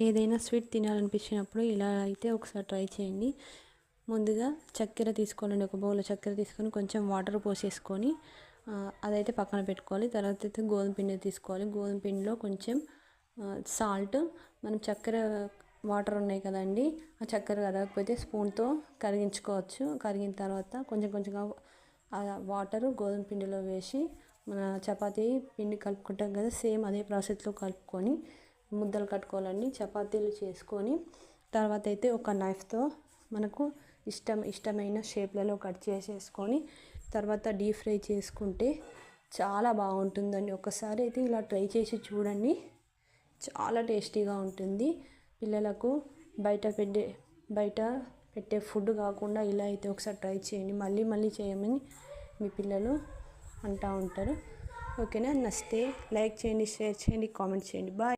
ఏదైనా స్వీట్ తినాలనిపించినప్పుడు ఇలా అయితే ఒకసారి ట్రై చేయండి. ముందుగా చక్కెర తీసుకోవాలండి. ఒక బౌల్లో చక్కెర తీసుకొని కొంచెం వాటర్ పోసేసుకొని అదైతే పక్కన పెట్టుకోవాలి. తర్వాత అయితే గోధుమ పిండి తీసుకోవాలి. గోధుమ పిండిలో కొంచెం సాల్ట్, మనం చక్కెర వాటర్ ఉన్నాయి కదండి, ఆ చక్కెర కరగకపోతే స్పూన్తో కరిగించుకోవచ్చు. కరిగిన తర్వాత కొంచెం కొంచెంగా ఆ వాటరు గోధుమ పిండిలో వేసి మన చపాతీ పిండి కలుపుకుంటాం కదా, సేమ్ అదే ప్రాసెస్లో కలుపుకొని ముద్దలు కట్టుకోవాలండి. చపాతీలు చేసుకొని తర్వాత అయితే ఒక నైఫ్తో మనకు ఇష్టమైన షేప్లలో కట్ చేసేసుకొని తర్వాత డీప్ ఫ్రై చేసుకుంటే చాలా బాగుంటుందండి. ఒకసారి అయితే ఇలా ట్రై చేసి చూడండి, చాలా టేస్టీగా ఉంటుంది. పిల్లలకు బయట పెట్టే ఫుడ్ కాకుండా ఇలా అయితే ఒకసారి ట్రై చేయండి. మళ్ళీ మళ్ళీ చేయమని మీ పిల్లలు అంటూ ఉంటారు. ఓకేనా? నచ్చితే లైక్ చేయండి, షేర్ చేయండి, కామెంట్ చేయండి. బాయ్.